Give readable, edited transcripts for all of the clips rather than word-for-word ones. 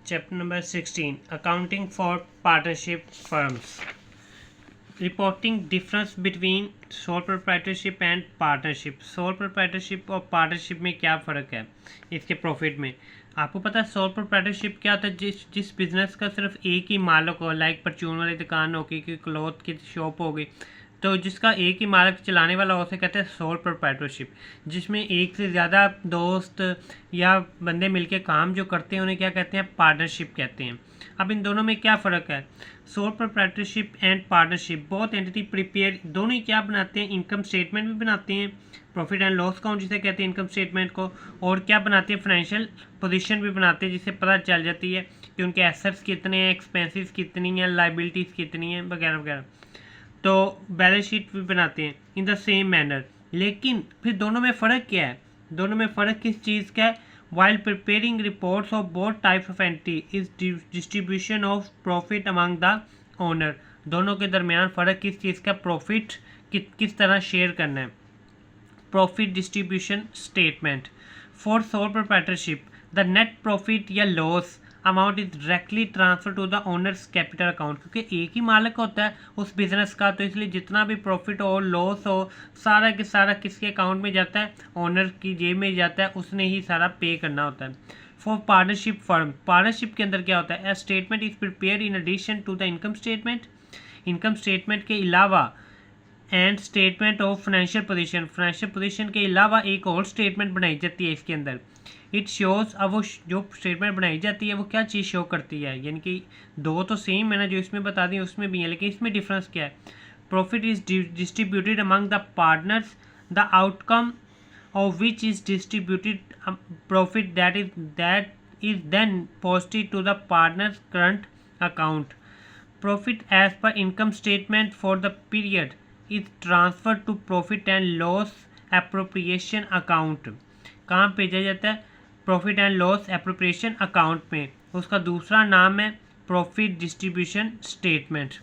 Chapter number 16, Accounting for Partnership Firms. Reporting difference between sole proprietorship and partnership. Sole proprietorship और partnership में क्या फ़र्क है इसके प्रॉफिट में? आपको पता है सोल प्रोप्राइटरशिप क्या होता है? जिस बिजनेस का सिर्फ एक ही मालिक हो, लाइक परचून वाली दुकान होगी, कि क्लॉथ की शॉप होगी, तो जिसका एक ही मालिक चलाने वाला हो, उसे कहते हैं सोल प्रोप्राइटरशिप। जिसमें एक से ज़्यादा दोस्त या बंदे मिलके काम जो करते हैं उन्हें क्या कहते हैं? पार्टनरशिप कहते हैं। अब इन दोनों में क्या फ़र्क है? Sole proprietorship and partnership both entity prepare, दोनों ही क्या बनाते हैं? इनकम स्टेटमेंट भी बनाते हैं, प्रॉफिट एंड लॉस अकाउंट जिसे कहते हैं इनकम स्टेटमेंट को, और क्या बनाते हैं? फाइनेंशियल पोजीशन भी बनाते हैं, जिससे पता चल जाती है कि उनके एसेट्स कितने हैं, एक्सपेंसेस कितनी हैं, लाइबिलिटीज़ कितनी हैं, वगैरह वगैरह। तो बैलेंस शीट भी बनाते हैं इन द सेम मैनर। लेकिन फिर दोनों में फ़र्क क्या है? दोनों में फ़र्क किस चीज़ का है? While preparing reports of both types of entity is distribution of profit among the owner. दोनों के दरमियान फ़र्क किस चीज़ का? प्रॉफिट किस तरह शेयर करना है। Profit distribution statement for sole proprietorship, the net profit या loss amount is directly transfer to the owner's capital account. क्योंकि एक ही मालिक होता है उस बिजनेस का, तो इसलिए जितना भी प्रॉफिट हो, लॉस हो, सारा के सारा किसके अकाउंट में जाता है? ओनर की जेब में जाता है, उसने ही सारा पे करना होता है। फॉर पार्टनरशिप फर्म, पार्टनरशिप के अंदर क्या होता है? A statement is prepare in addition to the income statement, income statement के अलावा, and statement of financial position, financial position के अलावा एक और स्टेटमेंट बनाई जाती है इसके अंदर। इट शोज, अब वो जो स्टेटमेंट बनाई जाती है वो क्या चीज़ शो करती है? यानी कि दो तो सेम है ना, जो इसमें बता दी उसमें भी है, लेकिन इसमें डिफरेंस क्या है? Profit is distributed among the partners, the outcome of which is distributed profit that is then posted to the partners current account. Profit as per income statement for the period is transferred to profit and loss appropriation account। कहाँ भेजा जाता है? Profit and loss appropriation account में। उसका दूसरा नाम है profit distribution statement.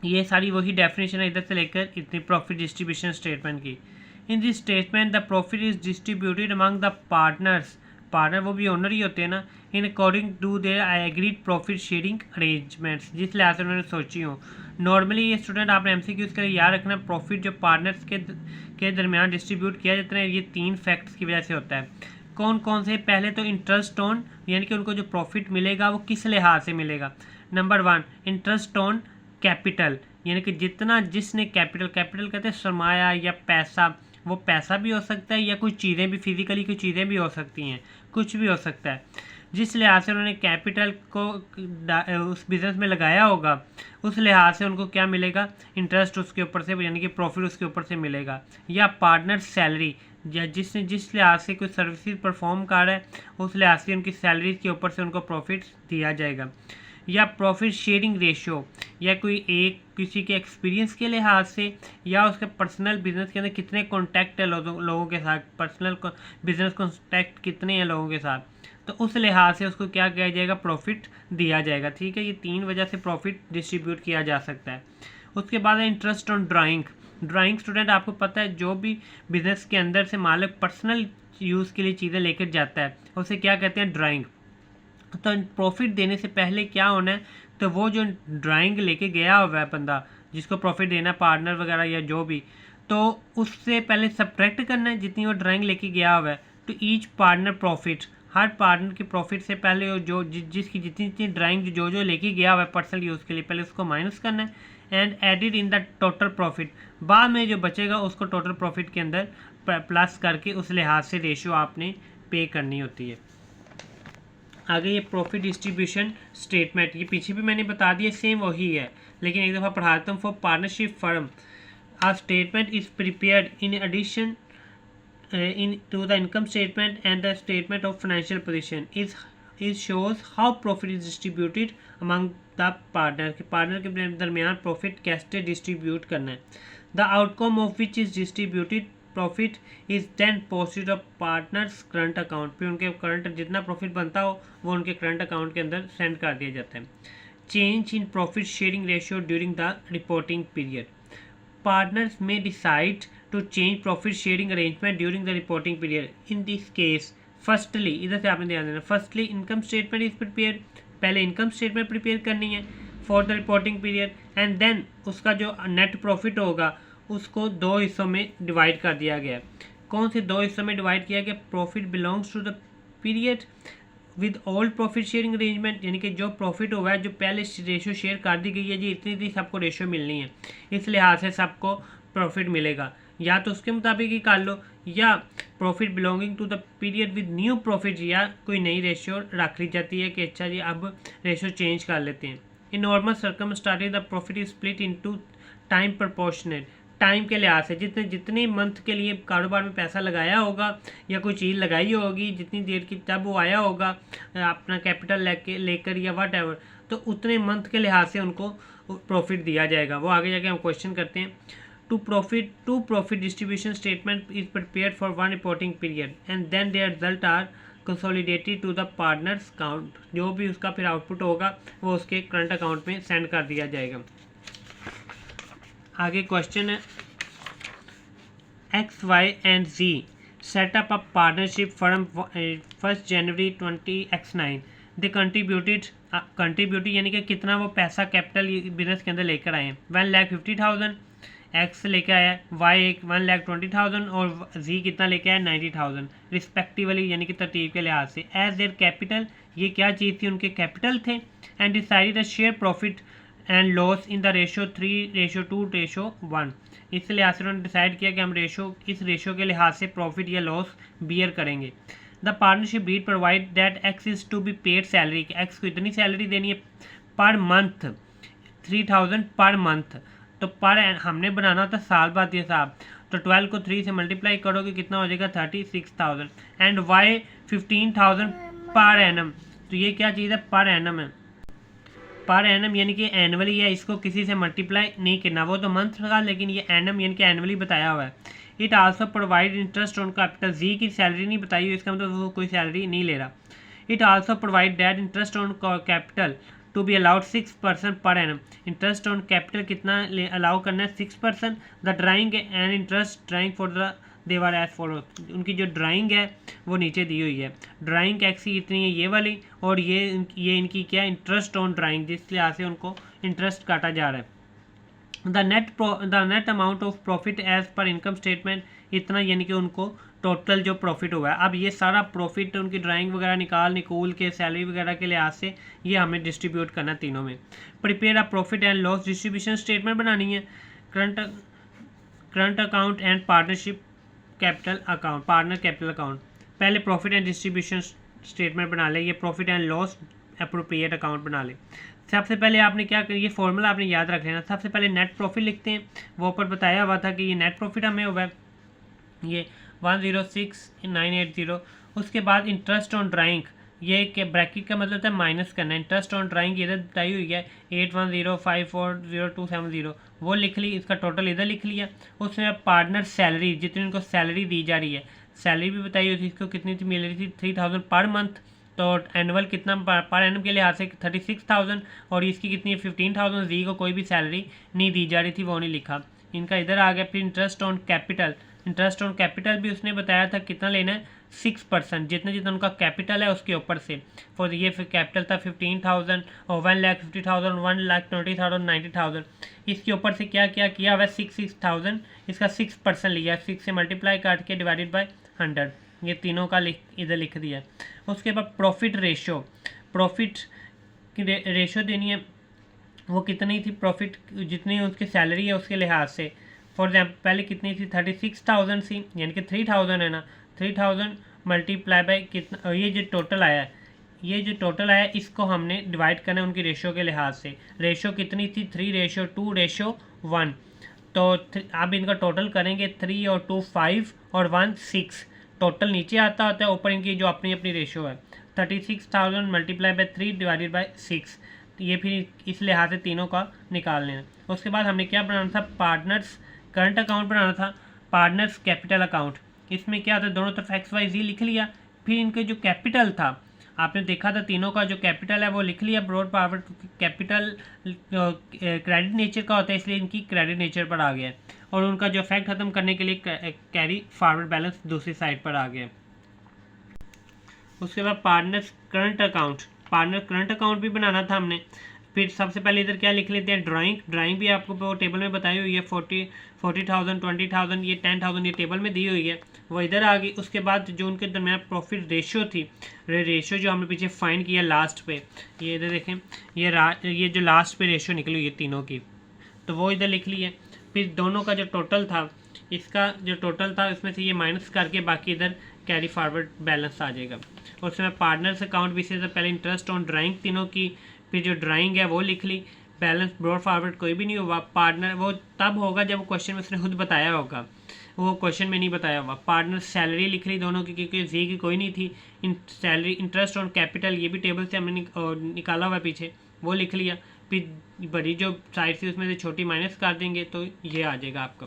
ये सारी वही डेफिनेशन है इधर से लेकर इतनी प्रॉफिट डिस्ट्रीब्यूशन स्टेटमेंट की। In this statement the profit is distributed among the partners, partner वो भी ओनर ही होते हैं ना, in according to their agreed profit sharing arrangements, जिस लिहाज से उन्होंने सोची हो। नॉर्मली ये स्टूडेंट आपने एमसीक्यूज के लिए याद रखना, प्रॉफिट जो पार्टनर्स के दरमियान डिस्ट्रीब्यूट किया जाता है ये तीन फैक्ट्स की वजह से होता है। कौन कौन से? पहले तो इंटरेस्ट ऑन, यानी कि उनको जो प्रॉफिट मिलेगा वो किस लिहाज से मिलेगा। नंबर 1 इंटरेस्ट ऑन कैपिटल, यानी कि जितना जिसने कैपिटल, कैपिटल कहते हैं सरमाया या पैसा, वो पैसा भी हो सकता है या कुछ चीज़ें भी, फिजिकली कुछ चीज़ें भी हो सकती हैं, कुछ भी हो सकता है। जिस लिहाज से उन्होंने कैपिटल को उस बिज़नेस में लगाया होगा, उस लिहाज से उनको क्या मिलेगा? इंटरेस्ट उसके ऊपर से, यानी कि प्रॉफिट उसके ऊपर से मिलेगा। या पार्टनर सैलरी, या जिसने जिस लिहाज से कोई सर्विसेज परफॉर्म कर रहा है उस लिहाज से उनकी सैलरी के ऊपर से उनको प्रॉफिट दिया जाएगा। या प्रॉफिट शेयरिंग रेशियो, या कोई एक किसी के एक्सपीरियंस के लिहाज से, या उसके पर्सनल बिजनेस के अंदर कितने कॉन्टैक्ट है लोगों के साथ, पर्सनल बिजनेस कॉन्टैक्ट कितने हैं लोगों के साथ, तो उस लिहाज से उसको क्या किया जाएगा? प्रॉफिट दिया जाएगा। ठीक है, ये तीन वजह से प्रॉफिट डिस्ट्रीब्यूट किया जा सकता है। उसके बाद है interest on drawing. Drawing student आपको पता है जो भी बिजनेस के अंदर से मालिक पर्सनल यूज़ के लिए चीज़ें लेकर जाता है उसे क्या कहते हैं? ड्राइंग। तो प्रॉफिट देने से पहले क्या होना है? तो वो जो ड्राइंग लेके गया हुआ है बंदा जिसको प्रॉफिट देना, पार्टनर वगैरह या जो भी, तो उससे पहले सब्ट्रैक्ट करना है जितनी वो ड्राइंग लेके गया हुआ है। तो ईच पार्टनर प्रॉफिट, हर पार्टनर के प्रॉफिट से पहले जो जिसकी जितनी जितनी ड्राइंग जो लेके गया हुआ है पर्सनल यूज़ के लिए, पहले उसको माइनस करना है and added in the total profit. बाद में जो बचेगा उसको टोटल प्रॉफिट के अंदर प्लस करके उस लिहाज से रेशियो आपने पे करनी होती है। आगे ये प्रॉफिट डिस्ट्रीब्यूशन स्टेटमेंट, ये पीछे भी मैंने बता दिया, सेम वही है, लेकिन एक दफ़ा पढ़ा देता हूँ। For partnership firm, a statement is prepared in addition in to the income statement and the statement of financial position is shows how profit is distributed among the partner, के पार्टनर के दरमियान प्रॉफिट कैसे distribute करना है। The outcome of which is distributed profit is then posted of partners current account, फिर उनके current जितना profit बनता हो वो उनके करंट अकाउंट के अंदर सेंड कर दिया जाता है। Change in profit sharing ratio during the reporting period, partners may decide to change profit sharing arrangement during the reporting period. In this case, firstly, इधर से आपने ध्यान देना, firstly income statement is prepare, पहले इनकम स्टेटमेंट प्रिपेयर करनी है for the reporting period, and then उसका जो नेट प्रॉफिट होगा उसको दो हिस्सों में डिवाइड कर दिया गया। कौन से दो हिस्सों में डिवाइड किया गया? Profit belongs to the period with all profit sharing arrangement, यानी कि जो प्रॉफिट हुआ है, जो पहले रेशो शेयर कर दी गई है जी, इतनी इतनी सबको रेशो मिलनी है, इस लिहाज से सबको प्रॉफिट मिलेगा, या तो उसके मुताबिक ही कर लो, या profit belonging to the period with new profit, या कोई नई रेशो रख ली जाती है कि अच्छा जी अब रेशो चेंज कर लेते हैं। In normal circumstances the profit is split into time proportionate, time के लिहाज से जितने मंथ के लिए कारोबार में पैसा लगाया होगा या कोई चीज़ लगाई होगी, जितनी देर की तब वो आया होगा अपना कैपिटल लेकर या वट एवर, तो उतने मंथ के लिहाज से उनको प्रॉफिट दिया जाएगा। वो आगे जाके हम क्वेश्चन करते हैं। Two profit distribution statement is prepared for one reporting period and then their result are consolidated to the partners account, जो भी उसका फिर आउटपुट होगा वो उसके करंट अकाउंट में सेंड कर दिया जाएगा। आगे क्वेश्चन है, X Y and Z set up a partnership firm 1 January 20X9, they contributed यानी कि कितना वो पैसा कैपिटल बिजनेस के अंदर लेकर आए हैं। 1,50,000 एक्स लेके आया, वाई 1,20,000 और जी कितना लेके आया 90,000 रिस्पेक्टिवली, यानी कि तरतीब के लिहाज से। एज देयर कैपिटल, ये क्या चीज़ थी, उनके कैपिटल थे। And decided the share profit and loss in the ratio 3:2:1, इस लिहाज से उन्होंने डिसाइड किया कि हम इस रेशो के लिहाज से प्रॉफिट या लॉस बियर करेंगे। The partnership deed provide that X is to be paid salary, X को इतनी सैलरी देनी है पर मंथ, 3,000 पर मंथ, तो पर हमने बनाना होता साल बाद ये साहब, तो 12 को 3 से मल्टीप्लाई करोगे कितना हो जाएगा 36,000, एंड वाई 15,000 पर एनम, तो ये क्या चीज़ है, पर एनम है, पर एनम यानी कि एनुअली है, इसको किसी से मल्टीप्लाई नहीं करना, वो तो मंथ का, लेकिन ये एनम यानी कि एनुअली बताया हुआ है। It also provide interest on capital, जी की सैलरी नहीं बताई हुई, इसका मतलब वो कोई सैलरी नहीं ले रहा। It also provide that interest on capital to be allowed 6% per annum, interest on capital कितना अलाउ करना है 6%। The drawing and interest drawing for the their as follow, उनकी जो ड्राइंग है वो नीचे दी हुई है। ड्राइंग एक्स की कितनी है, ये वाली, और ये इनकी क्या इंटरेस्ट ऑन ड्राइंग, जिस लिहाज से उनको इंटरेस्ट काटा जा रहा है। The net amount of profit as per income statement, इतना यानी कि उनको टोटल जो प्रॉफिट हुआ है। अब ये सारा प्रॉफिट उनकी ड्राइंग वगैरह निकूल के सैलरी वगैरह के लिहाज से ये हमें डिस्ट्रीब्यूट करना तीनों में। Prepare a profit and loss distribution statement बनानी है। Current account and partnership capital account, partner capital account, पहले प्रॉफिट एंड डिस्ट्रीब्यूशन स्टेटमेंट बना ले, ये profit and loss appropriate account बना ले। सबसे पहले आपने क्या करिए, ये फॉर्मूला आपने याद रख लेना। सबसे पहले नेट प्रॉफिट लिखते हैं, वो ऊपर बताया हुआ था कि ये नेट प्रॉफिट हमें हुआ है ये 106,980। उसके बाद इंटरेस्ट ऑन ड्राइंग, ये के ब्रैकेट का मतलब है माइनस करना, इंटरेस्ट ऑन ड्राइंग इधर बताई हुई है 810540,270, वो लिख ली, इसका टोटल इधर लिख लिया। उसमें पार्टनर सैलरी, जितनी उनको सैलरी दी जा रही है, सैलरी भी बताई हुई थी, इसको कितनी मिल रही थी 3,000 पर मंथ, तो एनुअल कितना पर एनम के लिहाज से 36,000, और इसकी कितनी 15,000, जी को कोई भी सैलरी नहीं दी जा रही थी, वो नहीं लिखा, इनका इधर आ गया। फिर interest on capital, interest on capital भी उसने बताया था कितना लेना है 6%, जितना उनका कैपिटल है उसके ऊपर से। फॉर ये फिर कैपिटल था 15,000 और 1,50,000, 1,20,000, 90,000, इसके ऊपर से क्या क्या किया हुआ 6,000, इसका 6% लिया, 6 से मल्टीप्लाई काट के डिवाइडेड बाय 100, ये तीनों का इधर लिख दिया। उसके बाद प्रॉफिट रेशो, प्रॉफिट की रेशो देनी है, वो कितनी थी प्रॉफिट, जितनी उसकी सैलरी है उसके लिहाज से। फॉर एग्जाम्पल पहले कितनी थी 36,000 थी, यानी कि 3,000 है ना, 3,000 मल्टीप्लाई बाय कितना, ये जो टोटल आया है, ये जो टोटल आया इसको हमने डिवाइड करना है उनकी रेशो के लिहाज से। रेशो कितनी थी 3:2:1, तो अब इनका टोटल करेंगे 3 और 2 5 और 1 6, टोटल नीचे आता होता है, ऊपर इनकी जो अपनी अपनी रेशो है 36,000 मल्टीप्लाई बाय 3 डिवाइडेड बाय 6, ये फिर इस लिहाज से तीनों का निकाल लेना। उसके बाद हमने क्या बनाना था, पार्टनर्स करंट अकाउंट बनाना था, पार्टनर्स कैपिटल अकाउंट, इसमें क्या होता है दोनों तरफ XYZ लिख लिया। फिर इनके जो कैपिटल था आपने देखा था, तीनों का जो कैपिटल है वो लिख लिया brought forward, capital credit nature का होता है इसलिए इनकी क्रेडिट नेचर पर आ गया, और उनका जो इफेक्ट खत्म करने के लिए कैरी फॉरवर्ड बैलेंस दूसरी साइड पर आ गया। उसके बाद partners current account, partner current account भी बनाना था हमने। फिर सबसे पहले इधर क्या लिख लेते हैं, ड्राइंग भी आपको वो टेबल में बताई हुई है, 40,000 20,000 ये 10,000 ये टेबल में दी हुई है, वो इधर आ गई। उसके बाद जो उनके दरमियान प्रॉफिट रेशियो थी, रेशियो जो हमने पीछे फाइन किया लास्ट पे, ये इधर देखें, ये जो लास्ट पे रेशियो निकली हुई है तीनों की, तो वो इधर लिख ली है। फिर दोनों का जो टोटल था, इसका जो टोटल था इसमें से ये माइनस करके बाकी इधर कैरी फॉरवर्ड बैलेंस आ जाएगा। और उसमें पार्टनर्स अकाउंट भी से पहले इंटरेस्ट ऑन ड्राइंग तीनों की, फिर जो ड्राइंग है वो लिख ली, बैलेंस ब्रॉड फॉरवर्ड कोई भी नहीं हुआ। पार्टनर वो तब होगा जब वो क्वेश्चन में उसने खुद बताया होगा, वो क्वेश्चन में नहीं बताया हुआ। पार्टनर सैलरी लिख ली दोनों की, क्योंकि जी की कोई नहीं थी। सैलरी इंटरेस्ट ऑन कैपिटल ये भी टेबल से हमने निकाला हुआ पीछे, वो लिख लिया। फिर बड़ी जो साइड थी उसमें से छोटी माइनस कर देंगे तो ये आ जाएगा आपका।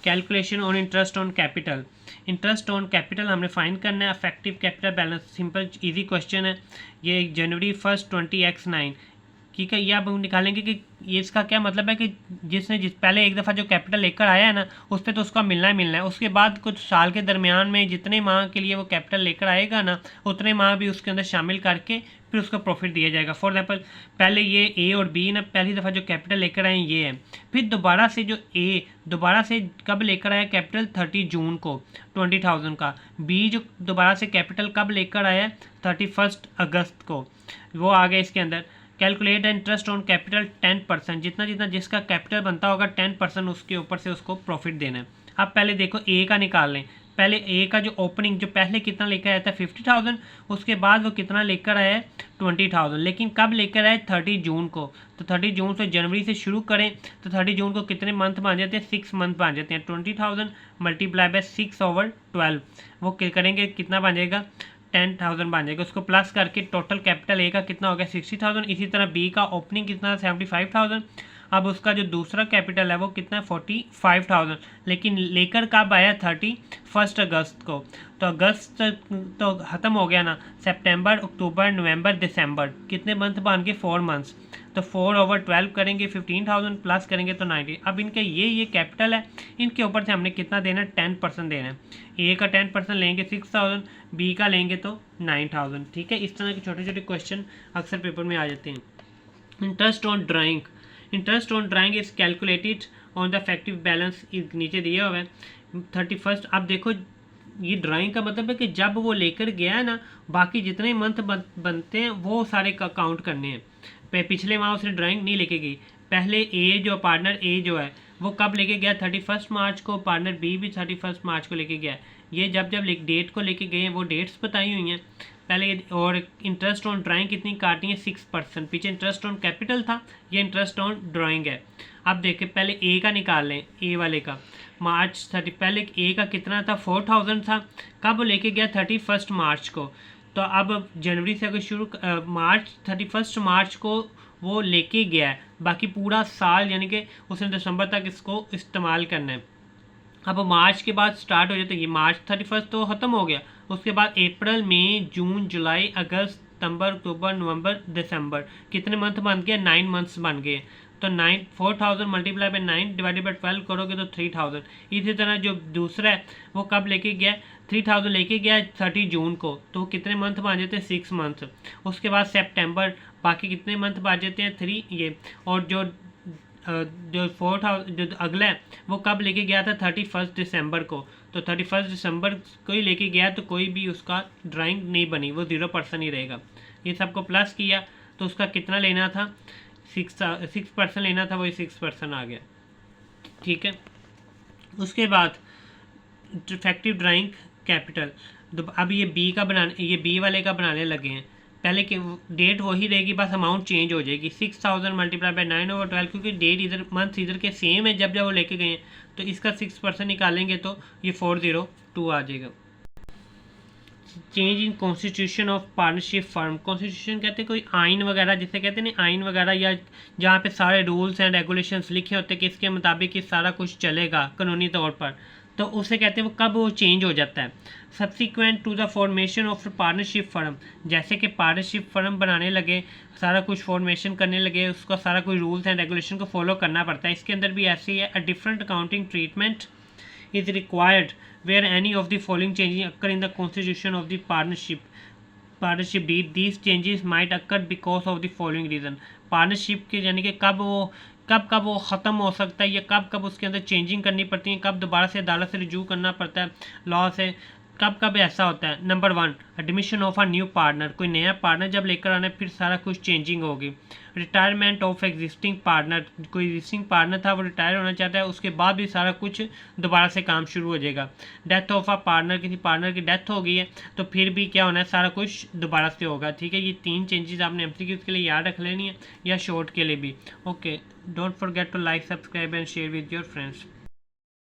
Calculation on interest on capital, interest on capital हमने फाइंड करना है। Affective capital balance simple easy question है। ये जनवरी 1 20x9, ठीक है। ये आप निकालेंगे कि ये इसका क्या मतलब है कि जिस पहले एक दफ़ा जो कैपिटल लेकर आया है ना, उस पर तो उसका मिलना ही मिलना है। उसके बाद कुछ साल के दरमियान में जितने माह के लिए वो कैपिटल लेकर आएगा ना, उतने माह भी उसके अंदर शामिल करके फिर उसका प्रॉफिट दिया जाएगा। फॉर एग्जाम्पल पहले ये ए और बी ना पहली दफ़ा जो कैपिटल लेकर आए ये है, फिर दोबारा से जो ए दोबारा से कब लेकर आया कैपिटल 30 जून को 20,000 का, बी जो दोबारा से कैपिटल कब लेकर आया 31 अगस्त को, वो आ गया इसके अंदर। कैलकुलेट इंटरेस्ट ऑन कैपिटल 10%, जितना जितना जिसका कैपिटल बनता होगा 10% उसके ऊपर से उसको प्रॉफिट देना है। अब पहले देखो ए का निकाल लें। पहले ए का जो ओपनिंग जो पहले कितना लेकर आया था 50,000, उसके बाद वो कितना लेकर आया है 20,000, लेकिन कब लेकर आए 30 जून को। तो 30 जून से जनवरी से शुरू करें तो 30 जून को कितने मंथ बन जाते हैं, 6 मंथ बन जाते हैं। 20,000 मल्टीप्लाई बाय 6/12 वो करेंगे कितना बन जाएगा 10,000 बन जाएगा। उसको प्लस करके टोटल कैपिटल ए का कितना हो गया 60,000। इसी तरह बी का ओपनिंग कितना 75,000। अब उसका जो दूसरा कैपिटल है वो कितना 45,000, लेकिन लेकर कब आया 31 अगस्त को। तो अगस्त तो ख़त्म हो गया ना, सितंबर अक्टूबर नवंबर दिसंबर कितने मंथ बन गए 4 मंथ्स। तो 4/12 करेंगे 15,000 प्लस करेंगे तो 90। अब इनके ये कैपिटल है, इनके ऊपर से हमने कितना देना है 10% देना है। ए का 10% लेंगे 6,000, बी का लेंगे तो 9,000, ठीक है। इस तरह के छोटे छोटे क्वेश्चन अक्सर पेपर में आ जाते हैं। Interest on drawing, interest on drawing is calculated on the effective balance नीचे दिया हुआ है 31। अब देखो ये ड्राइंग का मतलब है कि जब वो लेकर गया है ना, बाकी जितने मंथ बनते हैं वो सारे का काउंट करने हैं। पिछले माह उसने ड्राइंग नहीं लेके गई। पहले ए जो पार्टनर ए जो है वो कब लेके गया 31 मार्च को, पार्टनर बी भी 31 मार्च को लेके गया। ये जब डेट को लेके गए हैं वो डेट्स बताई हुई हैं पहले। और इंटरेस्ट ऑन ड्राइंग कितनी काटनी है 6%। पीछे इंटरेस्ट ऑन कैपिटल था, ये इंटरेस्ट ऑन ड्राइंग है। अब देखें पहले ए का निकाल लें, ए वाले का मार्च 30, पहले ए का कितना था 4,000 था, कब लेके गया 31 मार्च को। तो अब जनवरी से अगर शुरू मार्च 31 मार्च को वो लेके गया है, बाकी पूरा साल यानी कि उसने दिसंबर तक इसको इस्तेमाल करना है। अब मार्च के बाद स्टार्ट हो जाता है, ये मार्च 31 तो ख़त्म हो गया। उसके बाद अप्रैल मई जून जुलाई अगस्त सितंबर अक्टूबर नवंबर दिसंबर कितने मंथ बन गए 9 मंथ्स बन गए। तो 4,000 मल्टीप्लाई बाय 9 डिवाइडेड बाय 12 करोगे तो 3,000। इसी तरह जो दूसरा है वो कब लेके गया 3,000 लेके गया 30 जून को, तो कितने मंथ बन जाते हैं 6 मंथ। उसके बाद सितंबर, बाकी कितने मंथ बन जाते हैं 3 ये। और जो 4,000 जो अगला है वो कब लेके गया था 31 दिसंबर को। तो 31 दिसंबर को ही लेके गया तो कोई भी उसका ड्राइंग नहीं बनी, वो 0% ही रहेगा। ये सबको प्लस किया तो उसका कितना लेना था 6% लेना था, वही 6% आ गया, ठीक है। उसके बाद इफेक्टिव ड्राइंग कैपिटल, अब ये बी का बनाने, ये बी वाले का बनाने लगे हैं। पहले की डेट वही रहेगी, बस अमाउंट चेंज हो जाएगी 6,000 मल्टीप्लाई बाय 9/12, क्योंकि डेट इधर मंथ इधर के सेम है जब वो लेके गए हैं। तो इसका 6% निकालेंगे तो ये 402 आ जाएगा। Change in constitution of partnership firm, constitution कहते हैं कोई आइन वगैरह जिसे कहते हैं ना, आइन वगैरह, या जहाँ पे सारे रूल्स एंड रेगुलेशंस लिखे होते हैं कि इसके मुताबिक ये सारा कुछ चलेगा कानूनी तौर पर, तो उसे कहते हैं वो कब वो चेंज हो जाता है। Subsequent to the formation of partnership firm, जैसे कि पार्टनरशिप फर्म बनाने लगे, सारा कुछ फॉर्मेशन करने लगे, उसका सारा कोई रूल्स एंड रेगुलेशन को फॉलो करना पड़ता है। इसके अंदर भी ऐसे ही है। A different accounting treatment is required where any of the following changes occur in the constitution of the partnership deed. These changes might occur because of the following reason. Partnership के यानी कि कब वो ख़त्म हो सकता है या कब उसके अंदर चेंजिंग करनी पड़ती है, कब दोबारा से अदालत से रिज्यू करना पड़ता है लॉ से, कब ऐसा होता है. Number 1, admission of a new partner. कोई नया पार्टनर जब लेकर आना है फिर सारा कुछ चेंजिंग होगी. Retirement of existing partner. कोई एग्जिस्टिंग पार्टनर था वो रिटायर होना चाहता है, उसके बाद भी सारा कुछ दोबारा से काम शुरू हो जाएगा. Death of a partner. किसी पार्टनर की डेथ हो गई है तो फिर भी क्या होना है, सारा कुछ दोबारा से होगा. ठीक है, ये 3 चेंजेस आपने एमसीक्यूज के लिए याद रख लेनी है या शॉर्ट के लिए भी. Okay, don't forget to like, subscribe and share with your friends.